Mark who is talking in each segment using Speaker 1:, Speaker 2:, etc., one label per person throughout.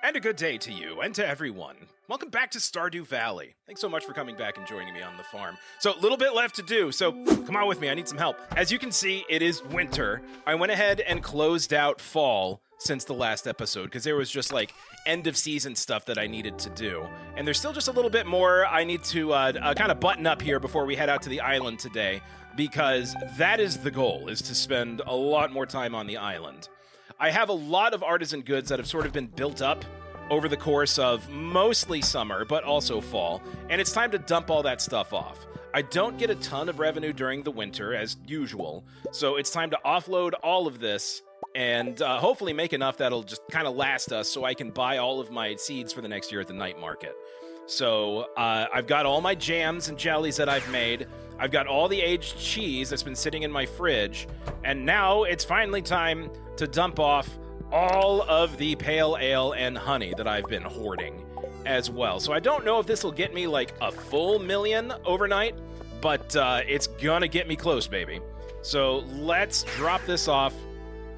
Speaker 1: And a good day to you and to everyone. Welcome back to Stardew Valley. Thanks so much for coming back and joining me on the farm. So, a little bit left to do, so come on with me, I need some help. As you can see, it is winter. I went ahead and closed out fall since the last episode, because there was just like end of season stuff that I needed to do. And there's still just a little bit more I need to kind of button up here before we head out to the island today, because that is the goal, is to spend a lot more time on the island. I have a lot of artisan goods that have sort of been built up over the course of mostly summer, but also fall, and it's time to dump all that stuff off. I don't get a ton of revenue during the winter, as usual, so it's time to offload all of this and hopefully make enough that'll just kind of last us so I can buy all of my seeds for the next year at the night market. So I've got all my jams and jellies that I've made. I've got all the aged cheese that's been sitting in my fridge, and now it's finally time to dump off all of the pale ale and honey that I've been hoarding as well. So I don't know if this will get me like a full million overnight, but it's gonna get me close, baby. So let's drop this off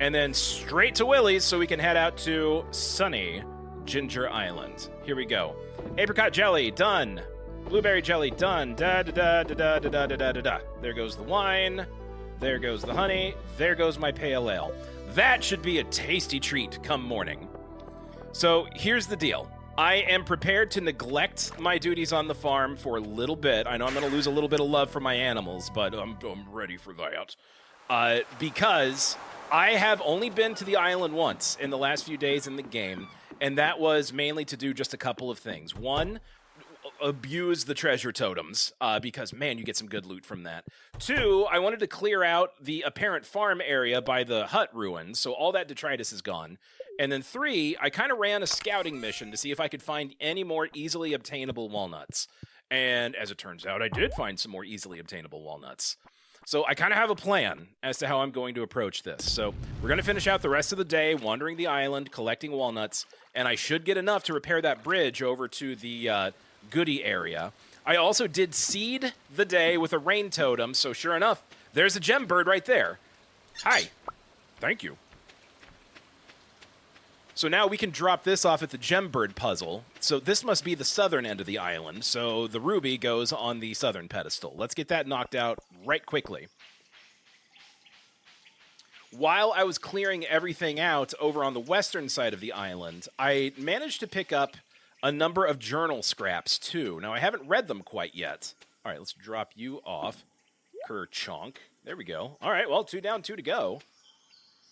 Speaker 1: and then straight to Willie's so we can head out to sunny Ginger Island. Here we go. Apricot jelly, done. Blueberry jelly, done. Da da da da da da da da da da. There goes the wine. There goes the honey. There goes my pale ale. That should be a tasty treat come morning. So here's the deal. I am prepared to neglect my duties on the farm for a little bit. I know I'm going to lose a little bit of love for my animals, but I'm ready for that. Because I have only been to the island once in the last few days in the game, and that was mainly to do just a couple of things. One, abuse the treasure totems, because, man, you get some good loot from that. Two, I wanted to clear out the apparent farm area by the hut ruins, so all that detritus is gone. And then three, I kind of ran a scouting mission to see if I could find any more easily obtainable walnuts. And as it turns out, I did find some more easily obtainable walnuts. So I kind of have a plan as to how I'm going to approach this. So we're going to finish out the rest of the day wandering the island, collecting walnuts, and I should get enough to repair that bridge over to the goodie area. I also did seed the day with a rain totem, so sure enough, there's a gem bird right there. Hi. Thank you. So now we can drop this off at the gem bird puzzle. So this must be the southern end of the island, so the ruby goes on the southern pedestal. Let's get that knocked out right quickly. While I was clearing everything out over on the western side of the island, I managed to pick up a number of journal scraps, too. Now, I haven't read them quite yet. All right, let's drop you off. Kerchonk. There we go. All right, well, 2 down, 2 to go.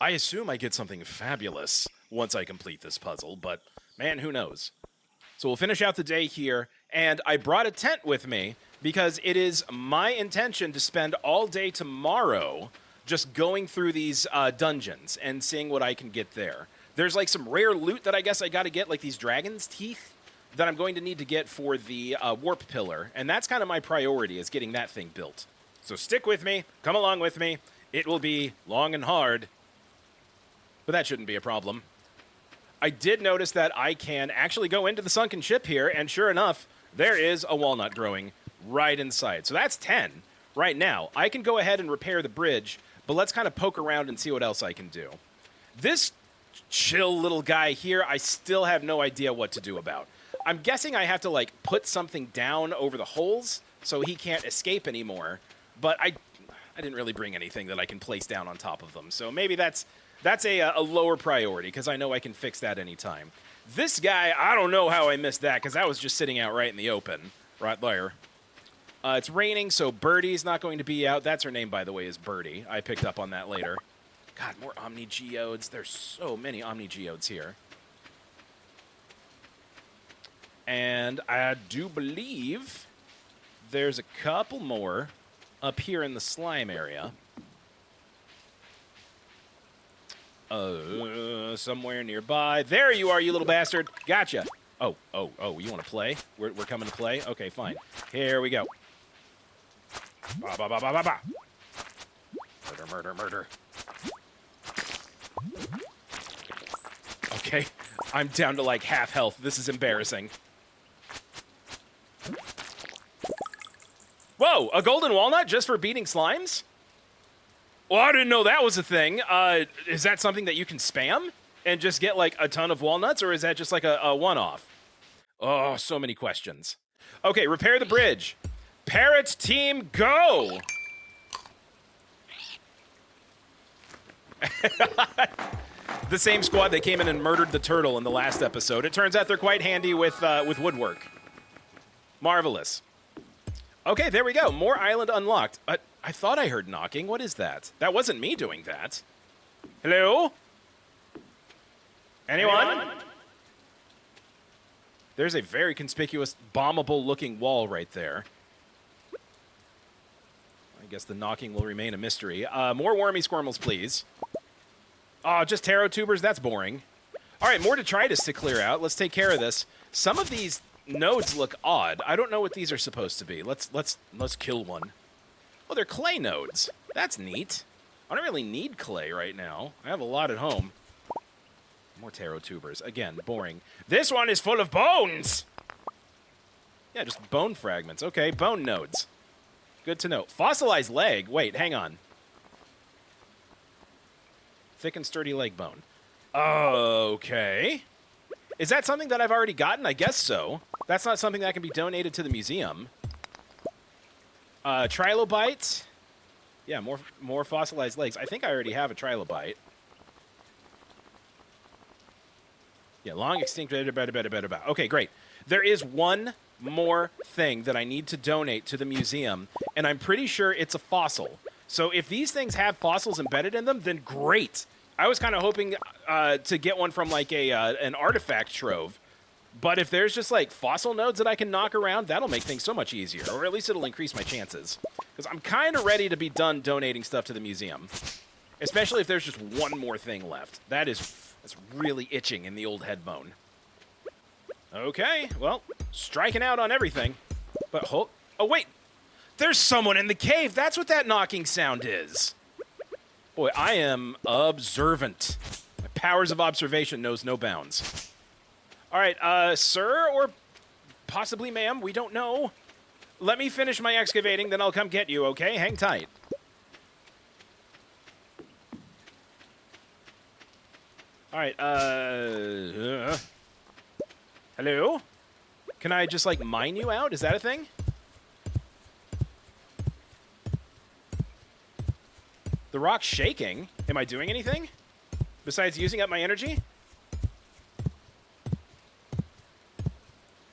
Speaker 1: I assume I get something fabulous once I complete this puzzle, but, man, who knows? So we'll finish out the day here, and I brought a tent with me because it is my intention to spend all day tomorrow just going through these dungeons and seeing what I can get there. There's, like, some rare loot that I guess I got to get, like these dragon's teeth that I'm going to need to get for the warp pillar. And that's kind of my priority, is getting that thing built. So stick with me. Come along with me. It will be long and hard. But that shouldn't be a problem. I did notice that I can actually go into the sunken ship here, and sure enough, there is a walnut growing right inside. So that's 10 right now. I can go ahead and repair the bridge, but let's kind of poke around and see what else I can do. This chill little guy here, I still have no idea what to do about. I'm guessing I have to, like, put something down over the holes so he can't escape anymore, but I didn't really bring anything that I can place down on top of them, so maybe that's a lower priority, because I know I can fix that anytime. This guy, I don't know how I missed that, because that was just sitting out right in the open, right there. It's raining, so Birdie's not going to be out. That's her name, by the way, is Birdie. I picked up on that later. God, more Omni Geodes. There's so many Omni Geodes here. And I do believe there's a couple more up here in the slime area. Somewhere nearby. There you are, you little bastard. Gotcha. Oh, you want to play? We're coming to play? Okay, fine. Here we go. Ba, ba, ba, ba, ba, ba. Murder, murder, murder. Okay, I'm down to like half health. This is embarrassing. Whoa, a golden walnut just for beating slimes? Well, I didn't know that was a thing. Is that something that you can spam and just get like a ton of walnuts, or is that just like a one-off? Oh, so many questions. Okay, repair the bridge. Parrot team, go! The same squad that came in and murdered the turtle in the last episode. It turns out they're quite handy with woodwork. Marvelous. Okay, there we go. More island unlocked. I thought I heard knocking. What is that? That wasn't me doing that. Hello? Anyone? There's a very conspicuous, bombable-looking wall right there. I guess the knocking will remain a mystery. More wormy squirmels, please. Oh, just taro tubers? That's boring. All right, more detritus to clear out. Let's take care of this. Some of these nodes look odd. I don't know what these are supposed to be. Let's kill one. Oh, they're clay nodes. That's neat. I don't really need clay right now. I have a lot at home. More taro tubers. Again, boring. This one is full of bones! Yeah, just bone fragments. Okay, bone nodes. Good to know. Fossilized leg. Wait, hang on. Thick and sturdy leg bone. Okay. Is that something that I've already gotten? I guess so. That's not something that can be donated to the museum. Trilobite. Yeah, more fossilized legs. I think I already have a trilobite. Yeah, long extinct. Okay, great. There is one more thing that I need to donate to the museum, and I'm pretty sure it's a fossil. So if these things have fossils embedded in them, then great. I was kind of hoping to get one from like an artifact trove. But if there's just like fossil nodes that I can knock around, that'll make things so much easier. Or at least it'll increase my chances. Because I'm kind of ready to be done donating stuff to the museum. Especially if there's just one more thing left. That's really itching in the old head bone. Okay, well, striking out on everything. But oh wait! There's someone in the cave! That's what that knocking sound is! Boy, I am observant. My powers of observation knows no bounds. All right, sir, or possibly ma'am, we don't know. Let me finish my excavating, then I'll come get you, okay? Hang tight. All right, hello? Can I just, like, mine you out? Is that a thing? The rock's shaking. Am I doing anything? Besides using up my energy?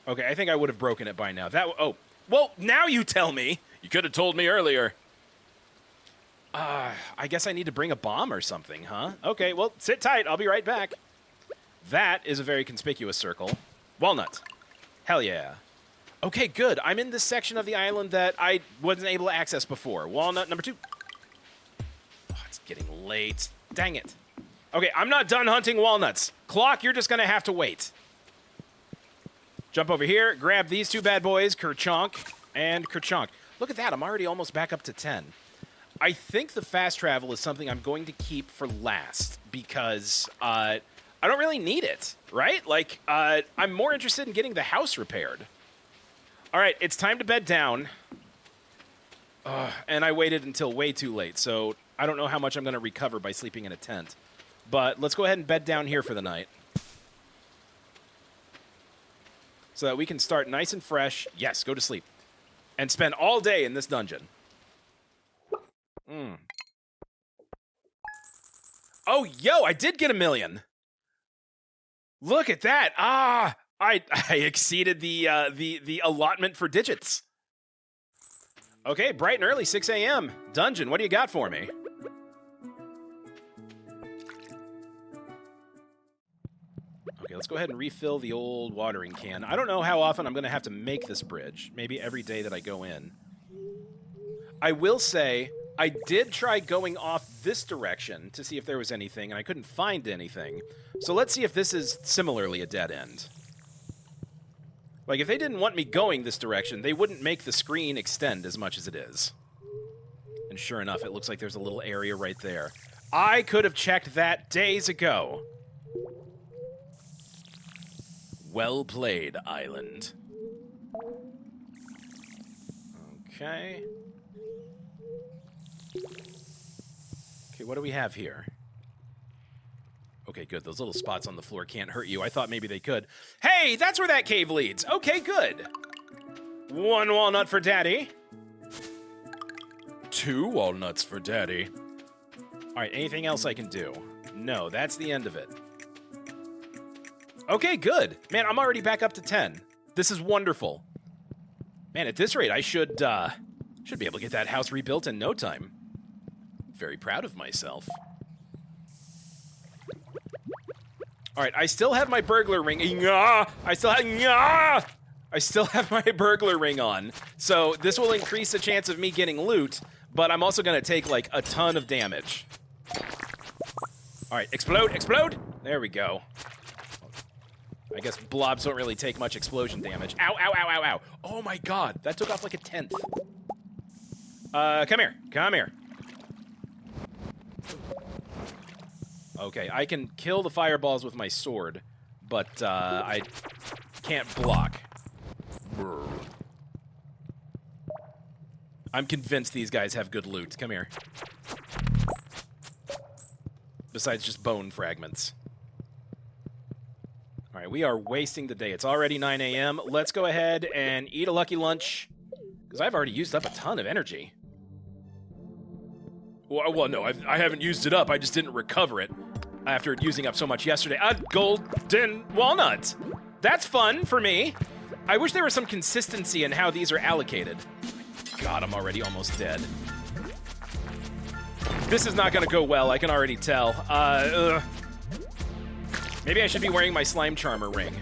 Speaker 1: Okay, I think I would have broken it by now. Oh, well, now you tell me. You could have told me earlier. I guess I need to bring a bomb or something, huh? Okay, well, sit tight. I'll be right back. That is a very conspicuous circle. Walnut. Hell yeah. Okay, good. I'm in this section of the island that I wasn't able to access before. Walnut number 2. Oh, it's getting late. Dang it. Okay, I'm not done hunting walnuts. Clock, you're just going to have to wait. Jump over here, grab these two bad boys, Kerchonk and Kerchonk. Look at that, I'm already almost back up to 10. I think the fast travel is something I'm going to keep for last because I don't really need it, right? Like, I'm more interested in getting the house repaired. All right, it's time to bed down. And I waited until way too late, so I don't know how much I'm going to recover by sleeping in a tent. But let's go ahead and bed down here for the night. So that we can start nice and fresh. Yes, go to sleep. And spend all day in this dungeon. Oh, yo, I did get 1 million. Look at that. I exceeded the allotment for digits. Okay, bright and early, 6 a.m. Dungeon, what do you got for me? Okay, let's go ahead and refill the old watering can. I don't know how often I'm going to have to make this bridge. Maybe every day that I go in. I will say, I did try going off this direction to see if there was anything, and I couldn't find anything. So let's see if this is similarly a dead end. Like, if they didn't want me going this direction, they wouldn't make the screen extend as much as it is. And sure enough, it looks like there's a little area right there. I could have checked that days ago. Well played, island. Okay. Okay, what do we have here? Okay, good. Those little spots on the floor can't hurt you. I thought maybe they could. Hey, that's where that cave leads. Okay, good. 1 walnut for Daddy. 2 walnuts for Daddy. All right, anything else I can do? No, that's the end of it. Okay, good. Man, I'm already back up to 10. This is wonderful. Man, at this rate, I should be able to get that house rebuilt in no time. Very proud of myself. All right, I still have my burglar ring. I still have my burglar ring on. So this will increase the chance of me getting loot, but I'm also going to take, like, a ton of damage. All right, explode, explode. There we go. I guess blobs don't really take much explosion damage. Ow, ow, ow, ow, ow. Oh, my God. That took off like a 10th. Come here. Come here. Okay, I can kill the fireballs with my sword, but I can't block. Brr. I'm convinced these guys have good loot. Come here. Besides just bone fragments. All right, we are wasting the day. It's already 9 a.m. Let's go ahead and eat a lucky lunch, because I've already used up a ton of energy. Well, no, I haven't used it up. I just didn't recover it after using up so much yesterday. A golden walnut. That's fun for me. I wish there was some consistency in how these are allocated. God, I'm already almost dead. This is not going to go well, I can already tell. Maybe I should be wearing my slime charmer ring.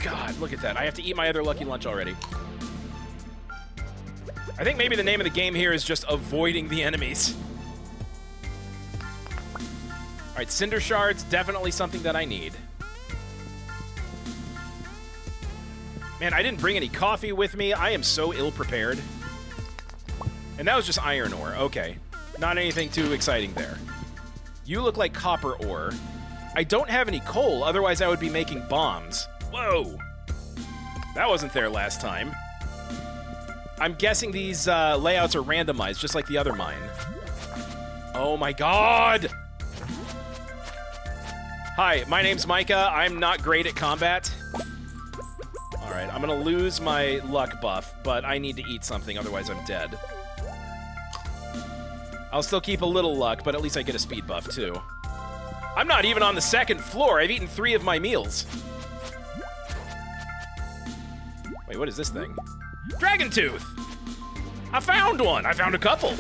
Speaker 1: God, look at that. I have to eat my other lucky lunch already. I think maybe the name of the game here is just avoiding the enemies. All right, cinder shards, definitely something that I need. Man, I didn't bring any coffee with me. I am so ill-prepared. And that was just iron ore. Okay. Not anything too exciting there. You look like copper ore. I don't have any coal, otherwise I would be making bombs. Whoa! That wasn't there last time. I'm guessing these layouts are randomized, just like the other mine. Oh my God! Hi, my name's Micah. I'm not great at combat. Alright, I'm gonna lose my luck buff, but I need to eat something, otherwise I'm dead. I'll still keep a little luck, but at least I get a speed buff, too. I'm not even on the 2nd floor. I've eaten 3 of my meals. Wait, what is this thing? Dragon Tooth! I found one! I found a couple!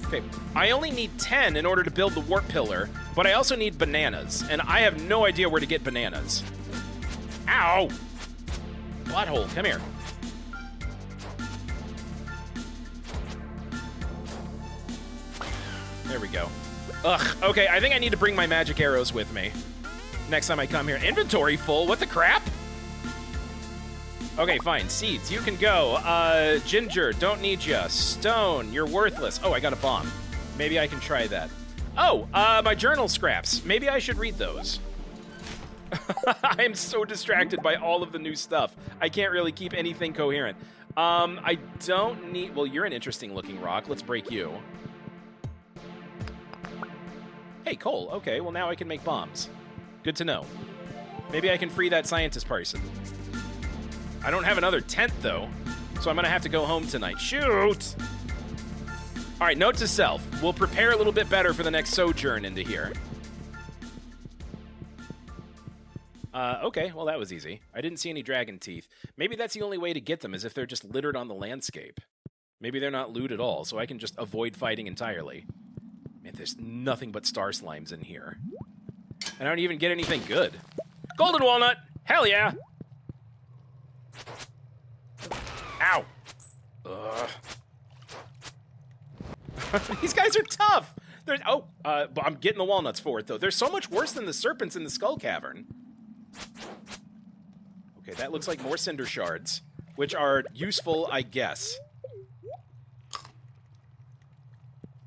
Speaker 1: Okay, I only need 10 in order to build the warp pillar, but I also need bananas, and I have no idea where to get bananas. Ow! Butthole, come here. There we go. Ugh, okay, I think I need to bring my magic arrows with me next time I come here. Inventory full? What the crap? Okay, fine. Seeds, you can go. Ginger, don't need ya. Stone, you're worthless. Oh, I got a bomb. Maybe I can try that. Oh, my journal scraps. Maybe I should read those. I am so distracted by all of the new stuff. I can't really keep anything coherent. I don't need... Well, you're an interesting-looking rock. Let's break you. Hey, coal. Okay, well, now I can make bombs. Good to know. Maybe I can free that scientist person. I don't have another tent, though, so I'm going to have to go home tonight. Shoot! All right, note to self. We'll prepare a little bit better for the next sojourn into here. Okay, well, that was easy. I didn't see any dragon teeth. Maybe that's the only way to get them, is if they're just littered on the landscape. Maybe they're not loot at all, so I can just avoid fighting entirely. Man, there's nothing but star slimes in here. And I don't even get anything good. Golden walnut! Hell yeah! Ow! Ugh. These guys are tough! But I'm getting the walnuts for it, though. They're so much worse than the serpents in the Skull Cavern. Okay, that looks like more cinder shards, which are useful, I guess. All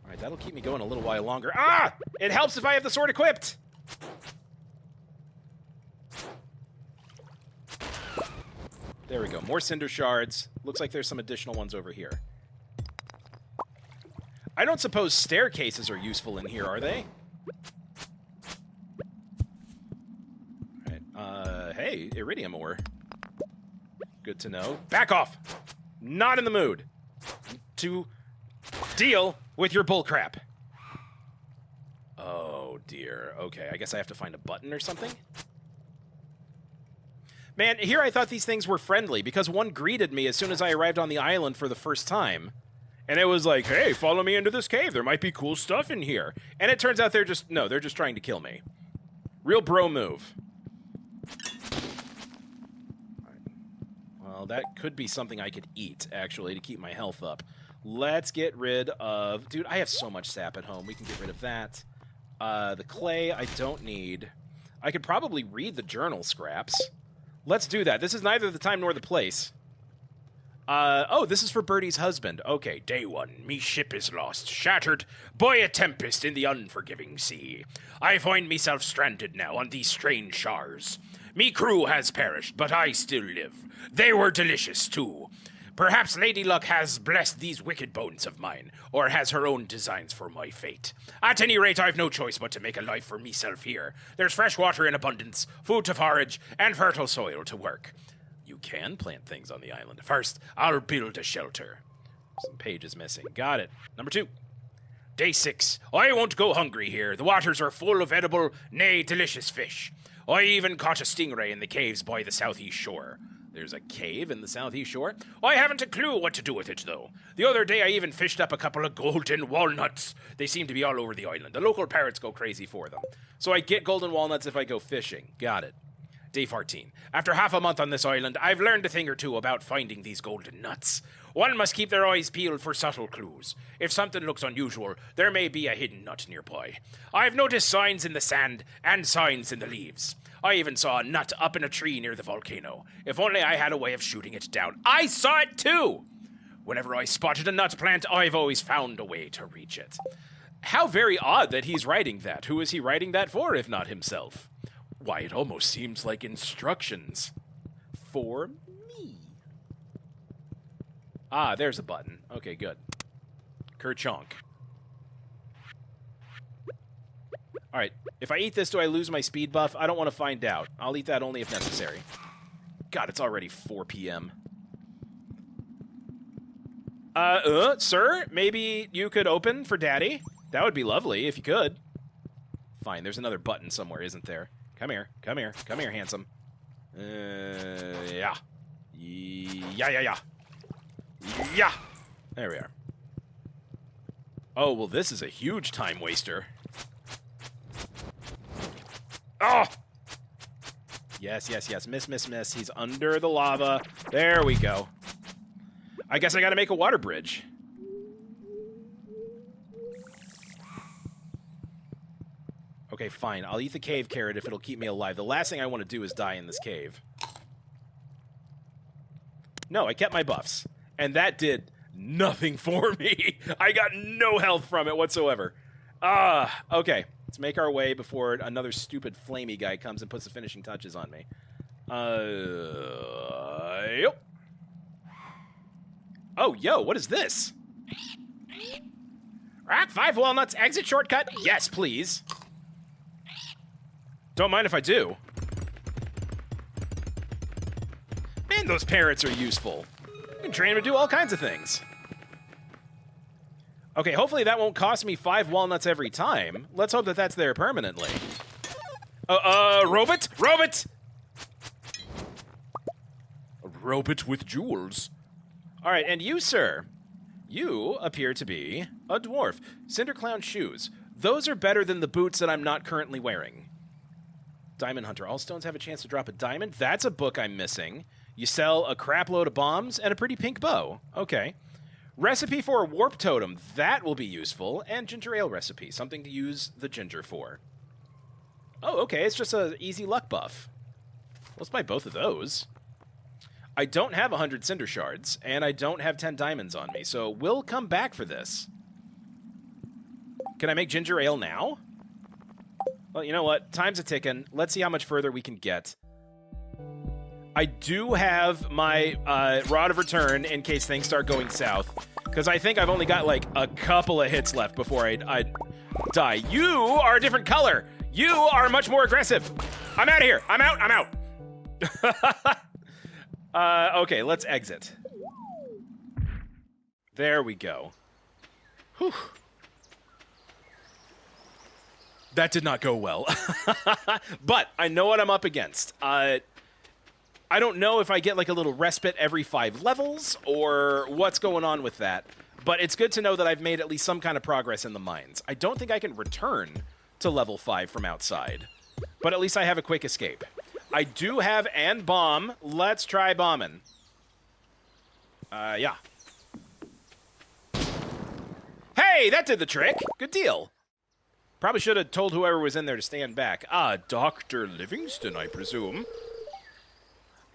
Speaker 1: right, that'll keep me going a little while longer. Ah! It helps if I have the sword equipped! There we go. More cinder shards. Looks like there's some additional ones over here. I don't suppose staircases are useful in here, are they? hey, iridium ore. Good to know. Back off. Not in the mood to deal with your bullcrap. Oh, dear. Okay, I guess I have to find a button or something? Man, here I thought these things were friendly because one greeted me as soon as I arrived on the island for the first time. And it was like, hey, follow me into this cave. There might be cool stuff in here. And it turns out they're just trying to kill me. Real bro move. Well, that could be something I could eat, actually, to keep my health up. Let's get rid of... Dude, I have so much sap at home. We can get rid of that. The clay I don't need. I could probably read the journal scraps. Let's do that. This is neither the time nor the place. Oh, this is for Birdie's husband. Okay, day 1. Me ship is lost, shattered by a tempest in the unforgiving sea. I find myself stranded now on these strange shores. Me crew has perished, but I still live. They were delicious, too. Perhaps Lady Luck has blessed these wicked bones of mine, or has her own designs for my fate. At any rate, I've no choice but to make a life for meself here. There's fresh water in abundance, food to forage, and fertile soil to work. You can plant things on the island. First, I'll build a shelter. Some pages missing. Got it. Number 2. Day 6. I won't go hungry here. The waters are full of edible, nay, delicious fish. I even caught a stingray in the caves by the southeast shore. There's a cave in the southeast shore? I haven't a clue what to do with it, though. The other day I even fished up a couple of golden walnuts. They seem to be all over the island. The local parrots go crazy for them. So I get golden walnuts if I go fishing. Got it. Day 14. After half a month on this island, I've learned a thing or two about finding these golden nuts. One must keep their eyes peeled for subtle clues. If something looks unusual, there may be a hidden nut nearby. I've noticed signs in the sand and signs in the leaves. I even saw a nut up in a tree near the volcano. If only I had a way of shooting it down. I saw it too! Whenever I spotted a nut plant, I've always found a way to reach it. How very odd that he's writing that. Who is he writing that for, if not himself? Why, it almost seems like instructions for me. Ah, there's a button. Okay, good. Kerchonk. All right, if I eat this, do I lose my speed buff? I don't want to find out. I'll eat that only if necessary. God, it's already 4 p.m. Sir, maybe you could open for Daddy? That would be lovely if you could. Fine, there's another button somewhere, isn't there? Come here, come here, come here, handsome. Yeah. Yeah. Yeah! There we are. Oh, well, this is a huge time waster. Oh! Yes. Miss. He's under the lava. There we go. I guess I gotta make a water bridge. Okay, fine. I'll eat the cave carrot if it'll keep me alive. The last thing I want to do is die in this cave. No, I kept my buffs. And that did nothing for me. I got no health from it whatsoever. Okay. Let's make our way before another stupid flamey guy comes and puts the finishing touches on me. Yep. Oh, yo, what is this? Rock 5 walnuts, exit shortcut? Yes, please. Don't mind if I do. Man, those parrots are useful. You can train them to do all kinds of things. Okay, hopefully that won't cost me 5 walnuts every time. Let's hope that that's there permanently. Robot? Robot! A robot with jewels. All right, and you, sir. You appear to be a dwarf. Cinderclown shoes. Those are better than the boots that I'm not currently wearing. Diamond Hunter. All stones have a chance to drop a diamond. That's a book I'm missing. You sell a crap load of bombs and a pretty pink bow. Okay. Recipe for a warp totem. That will be useful. And ginger ale recipe. Something to use the ginger for. Oh, okay. It's just an easy luck buff. Let's buy both of those. I don't have 100 cinder shards, and I don't have 10 diamonds on me, so we'll come back for this. Can I make ginger ale now? Well, you know what? Time's a ticking. Let's see how much further we can get. I do have my Rod of Return in case things start going south, because I think I've only got like a couple of hits left before I die. You are a different color. You are much more aggressive. I'm out of here. I'm out. Okay, let's exit. There we go. Whew. That did not go well. But I know what I'm up against. I don't know if I get like a little respite every 5 levels or what's going on with that. But it's good to know that I've made at least some kind of progress in the mines. I don't think I can return to level 5 from outside. But at least I have a quick escape. I do have and bomb. Let's try bombing. Yeah. Hey, that did the trick. Good deal. Probably should have told whoever was in there to stand back. Dr. Livingston, I presume.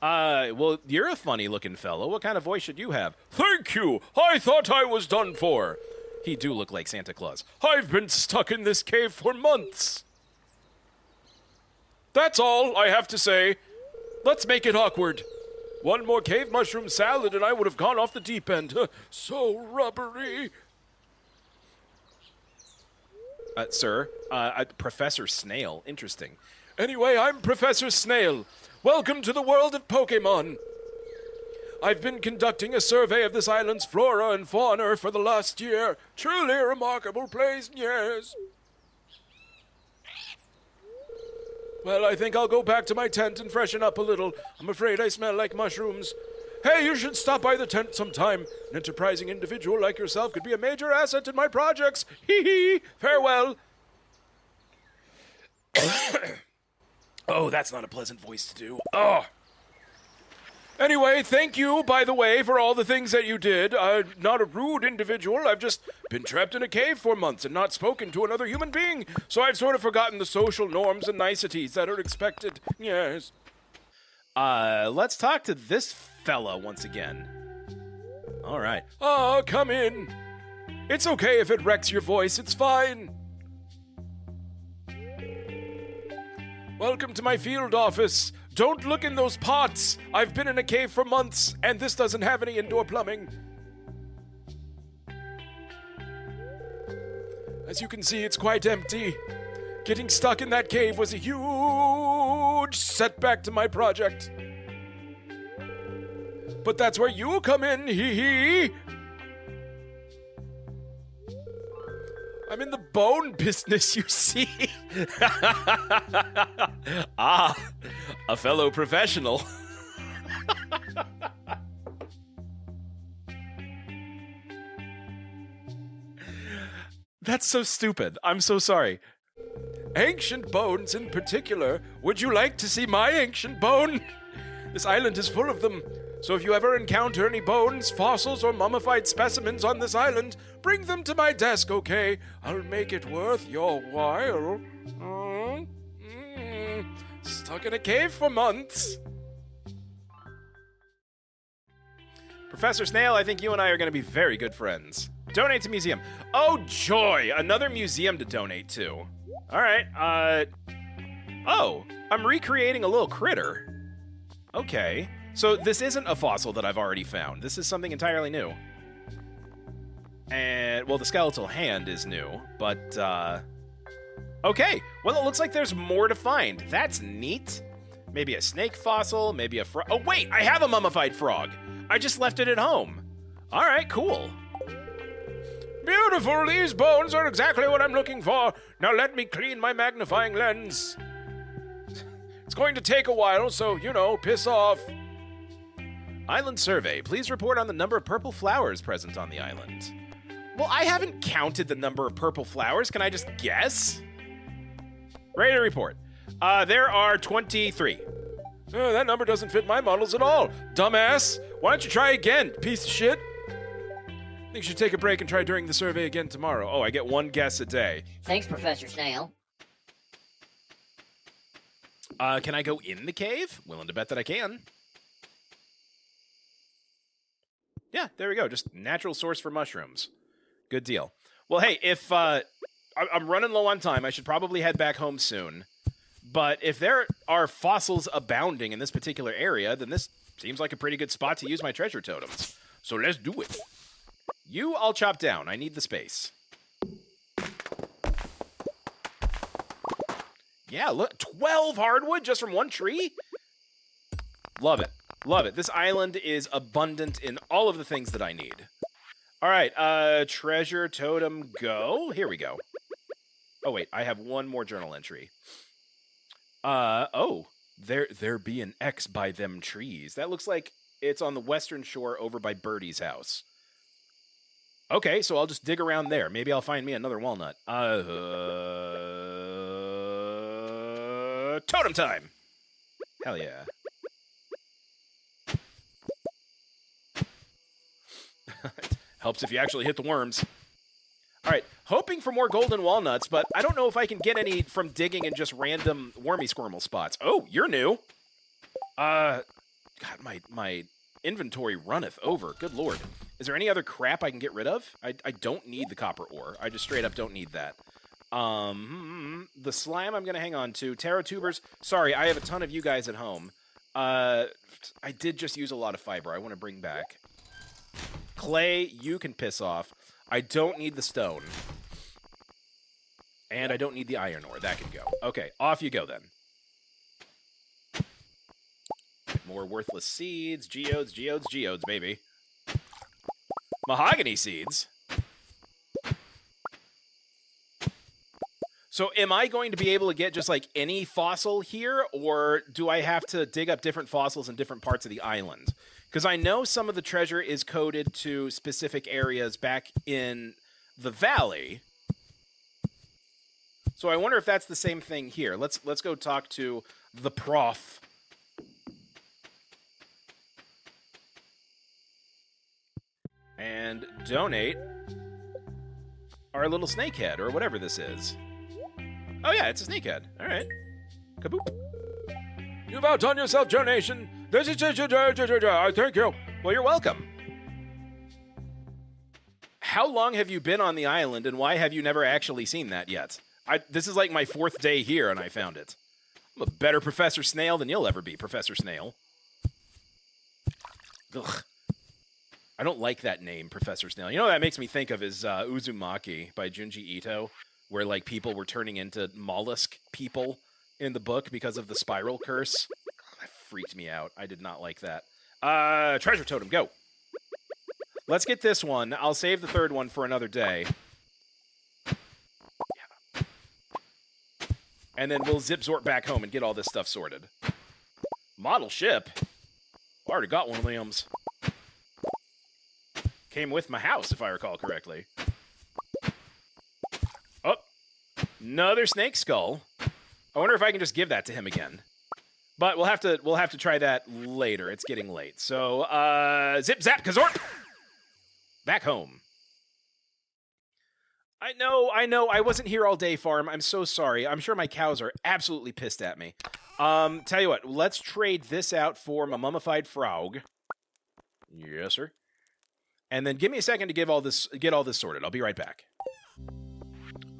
Speaker 1: Well, you're a funny-looking fellow. What kind of voice should you have? Thank you. I thought I was done for. He do look like Santa Claus. I've been stuck in this cave for months. That's all I have to say. Let's make it awkward. One more cave mushroom salad and I would have gone off the deep end. So rubbery. Sir, Professor Snail. Interesting. Anyway, I'm Professor Snail. Welcome to the world of Pokemon. I've been conducting a survey of this island's flora and fauna for the last year. Truly a remarkable place, yes. Well, I think I'll go back to my tent and freshen up a little. I'm afraid I smell like mushrooms. Hey, you should stop by the tent sometime. An enterprising individual like yourself could be a major asset in my projects. Hee hee. Farewell. Oh, that's not a pleasant voice to do. Oh. Anyway, thank you, by the way, for all the things that you did. I'm not a rude individual. I've just been trapped in a cave for months and not spoken to another human being. So I've sort of forgotten the social norms and niceties that are expected. Yes. Let's talk to this fella once again. All right. Come in. It's okay if it wrecks your voice. It's fine. Welcome to my field office. Don't look in those pots. I've been in a cave for months, and this doesn't have any indoor plumbing. As you can see, it's quite empty. Getting stuck in that cave was a huge setback to my project. But that's where you come in, hee hee. I'm in the bone business, you see. A fellow professional. That's so stupid. I'm so sorry. Ancient bones in particular. Would you like to see my ancient bone? This island is full of them. So if you ever encounter any bones, fossils, or mummified specimens on this island, bring them to my desk, okay? I'll make it worth your while. Stuck in a cave for months. Professor Snail, I think you and I are going to be very good friends. Donate to museum. Oh, joy! Another museum to donate to. All right, oh, I'm recreating a little critter. Okay. So this isn't a fossil that I've already found. This is something entirely new. And, well, the skeletal hand is new, but, okay. Well, it looks like there's more to find. That's neat. Maybe a snake fossil, maybe a frog. Oh, wait, I have a mummified frog. I just left it at home. All right, cool. Beautiful, these bones are exactly what I'm looking for. Now let me clean my magnifying lens. It's going to take a while, so, you know, piss off. Island survey. Please report on the number of purple flowers present on the island. Well, I haven't counted the number of purple flowers. Can I just guess? Ready to report. There are 23. That number doesn't fit my models at all. Dumbass. Why don't you try again, piece of shit? I think you should take a break and try during the survey again tomorrow. Oh, I get one guess a day.
Speaker 2: Thanks, Professor Snail.
Speaker 1: Can I go in the cave? Willing to bet that I can. Yeah, there we go. Just natural source for mushrooms. Good deal. Well, hey, if I'm running low on time, I should probably head back home soon. But if there are fossils abounding in this particular area, then this seems like a pretty good spot to use my treasure totems. So let's do it. You, I'll chop down. I need the space. Yeah, look, 12 hardwood just from one tree? Love it. Love it. This island is abundant in all of the things that I need. All right, treasure totem go. Here we go. Oh, wait, I have one more journal entry. Oh, there be an X by them trees. That looks like it's on the western shore over by Birdie's house. Okay, so I'll just dig around there. Maybe I'll find me another walnut. Totem time! Hell yeah. Helps if you actually hit the worms. All right, hoping for more golden walnuts, but I don't know if I can get any from digging in just random wormy squirmel spots. Oh, you're new. God, my inventory runneth over. Good lord. Is there any other crap I can get rid of? I don't need the copper ore. I just straight up don't need that. The slime I'm going to hang on to. Taro tubers. Sorry, I have a ton of you guys at home. I did just use a lot of fiber. I want to bring back. Clay, you can piss off. I don't need the stone. And I don't need the iron ore. That can go. Okay, off you go then. More worthless seeds. Geodes, geodes, geodes, baby. Mahogany seeds. So am I going to be able to get just like any fossil here, or do I have to dig up different fossils in different parts of the island? Because I know some of the treasure is coded to specific areas back in the valley. So I wonder if that's the same thing here. Let's go talk to the prof. And donate our little snakehead, or whatever this is. Oh yeah, it's a snakehead. All right. Kaboop. You've outdone yourself, donation. This is thank you. Well, you're welcome. How long have you been on the island, and why have you never actually seen that yet? This is like my 4th day here, and I found it. I'm a better Professor Snail than you'll ever be, Professor Snail. Ugh. I don't like that name, Professor Snail. You know what that makes me think of is Uzumaki by Junji Ito, where like people were turning into mollusk people in the book because of the spiral curse. That freaked me out. I did not like that. Treasure totem, go. Let's get this one. I'll save the 3rd one for another day. Yeah. And then we'll zip-zort back home and get all this stuff sorted. Model ship? I already got one of them. Came with my house, if I recall correctly. Oh, another snake skull. I wonder if I can just give that to him again. But we'll have to try that later. It's getting late. So, zip zap kazorp. Back home. I know. I wasn't here all day, farm. I'm so sorry. I'm sure my cows are absolutely pissed at me. Tell you what, let's trade this out for my mummified frog. Yes, sir. And then give me a second to get all this sorted. I'll be right back.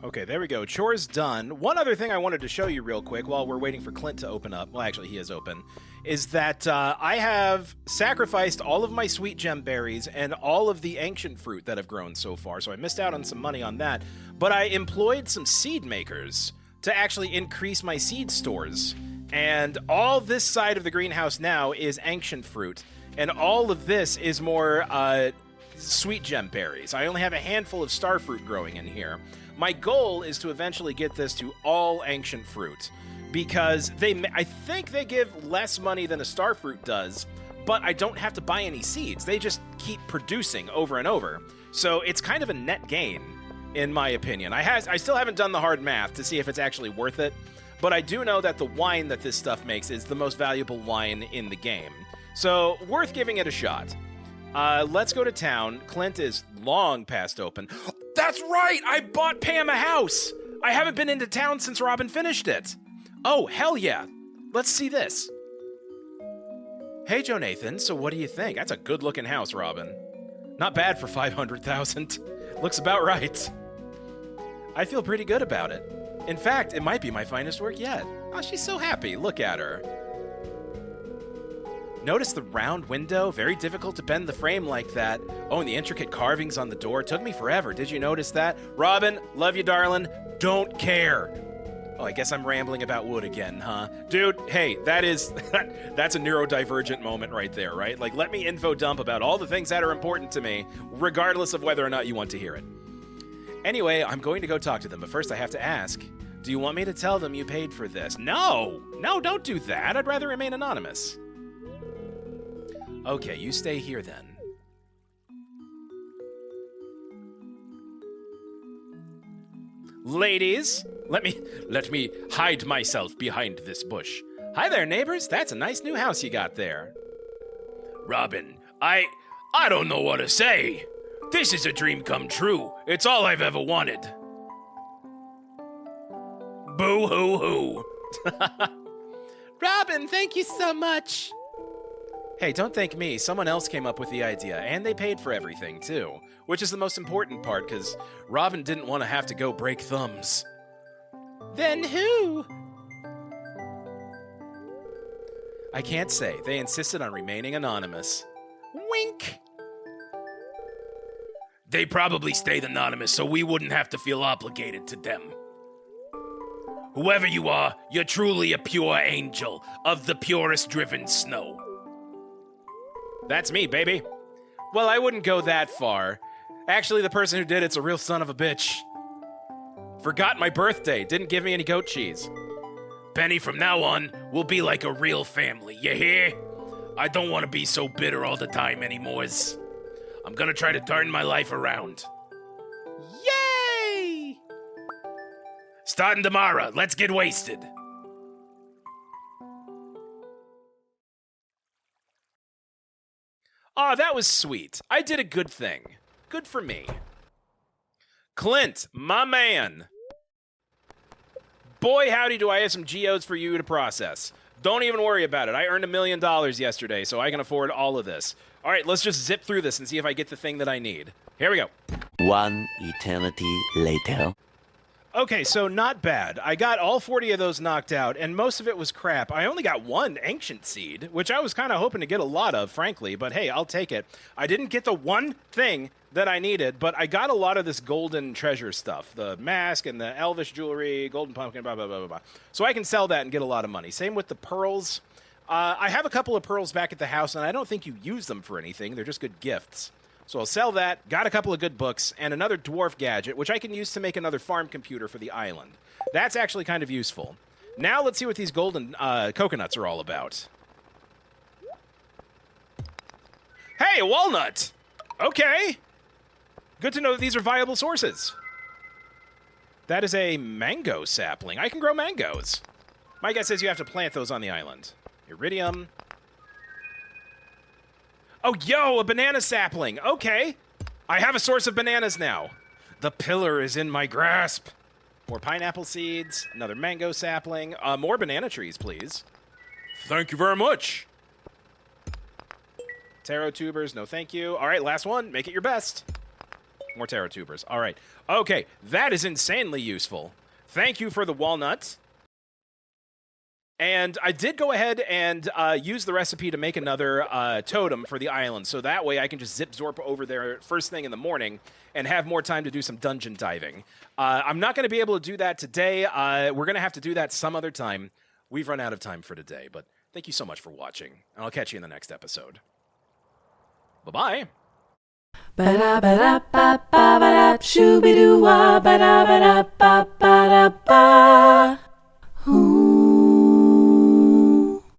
Speaker 1: Okay, there we go. Chores done. One other thing I wanted to show you real quick while we're waiting for Clint to open up. Well, actually, he is open. Is that I have sacrificed all of my sweet gem berries and all of the ancient fruit that have grown so far. So I missed out on some money on that. But I employed some seed makers to actually increase my seed stores. And all this side of the greenhouse now is ancient fruit. And all of this is more sweet gem berries. I only have a handful of star fruit growing in here. My goal is to eventually get this to all ancient fruit, because I think they give less money than a star fruit does, but I don't have to buy any seeds. They just keep producing over and over. So it's kind of a net gain, in my opinion. I still haven't done the hard math to see if it's actually worth it, but I do know that the wine that this stuff makes is the most valuable wine in the game. So worth giving it a shot. Let's go to town. Clint is long past open. That's right! I bought Pam a house! I haven't been into town since Robin finished it. Oh, hell yeah. Let's see this. Hey, Joe Nathan, so what do you think? That's a good-looking house, Robin. Not bad for $500,000. Looks about right. I feel pretty good about it. In fact, it might be my finest work yet. Oh, she's so happy. Look at her. Notice the round window? Very difficult to bend the frame like that. Oh, and the intricate carvings on the door. Took me forever. Did you notice that? Robin, love you, darling. Don't care. Oh, I guess I'm rambling about wood again, huh? Dude, hey, that's a neurodivergent moment right there, right? Like, let me info dump about all the things that are important to me, regardless of whether or not you want to hear it. Anyway, I'm going to go talk to them, but first I have to ask, do you want me to tell them you paid for this? No, don't do that. I'd rather remain anonymous. Okay, you stay here then. Ladies, let me hide myself behind this bush. Hi there, neighbors. That's a nice new house you got there. Robin, I don't know what to say. This is a dream come true. It's all I've ever wanted. Boo hoo hoo. Robin, thank you so much. Hey, don't thank me. Someone else came up with the idea, and they paid for everything, too. Which is the most important part, because Robin didn't want to have to go break thumbs. Then who? I can't say. They insisted on remaining anonymous. Wink! They probably stayed anonymous so we wouldn't have to feel obligated to them. Whoever you are, you're truly a pure angel of the purest driven snow. That's me, baby. Well, I wouldn't go that far. Actually, the person who did it's a real son of a bitch. Forgot my birthday, didn't give me any goat cheese. Penny, from now on, we'll be like a real family, you hear? I don't want to be so bitter all the time anymore. I'm gonna try to turn my life around. Yay! Starting tomorrow, let's get wasted. Aw, that was sweet. I did a good thing. Good for me. Clint, my man. Boy, howdy, do I have some geodes for you to process. Don't even worry about it. I earned $1 million yesterday, so I can afford all of this. All right, let's just zip through this and see if I get the thing that I need. Here we go.
Speaker 2: One eternity later.
Speaker 1: Okay, so not bad. I got all 40 of those knocked out, and most of it was crap. I only got one ancient seed, which I was kind of hoping to get a lot of, frankly, but hey, I'll take it. I didn't get the one thing that I needed, but I got a lot of this golden treasure stuff. The mask and the elvish jewelry, golden pumpkin, blah, blah, blah, blah, blah. So I can sell that and get a lot of money. Same with the pearls. I have a couple of pearls back at the house, and I don't think you use them for anything. They're just good gifts. So I'll sell that, got a couple of good books, and another dwarf gadget, which I can use to make another farm computer for the island. That's actually kind of useful. Now let's see what these golden coconuts are all about. Hey, a walnut! Okay. Good to know that these are viable sources. That is a mango sapling. I can grow mangoes. My guess is you have to plant those on the island. Iridium. Oh, yo, a banana sapling. Okay. I have a source of bananas now. The pillar is in my grasp. More pineapple seeds. Another mango sapling. More banana trees, please. Thank you very much. Taro tubers, no thank you. All right, last one. Make it your best. More taro tubers. All right. Okay, that is insanely useful. Thank you for the walnuts. And I did go ahead and use the recipe to make another totem for the island, so that way I can just zip-zorp over there first thing in the morning and have more time to do some dungeon diving. I'm not going to be able to do that today. We're going to have to do that some other time. We've run out of time for today, but thank you so much for watching, and I'll catch you in the next episode. Bye-bye.
Speaker 3: Ba-da-ba-da-ba-ba-ba-da, shoo-be-doo-wah, ba-da-ba-da-ba-ba-da-ba.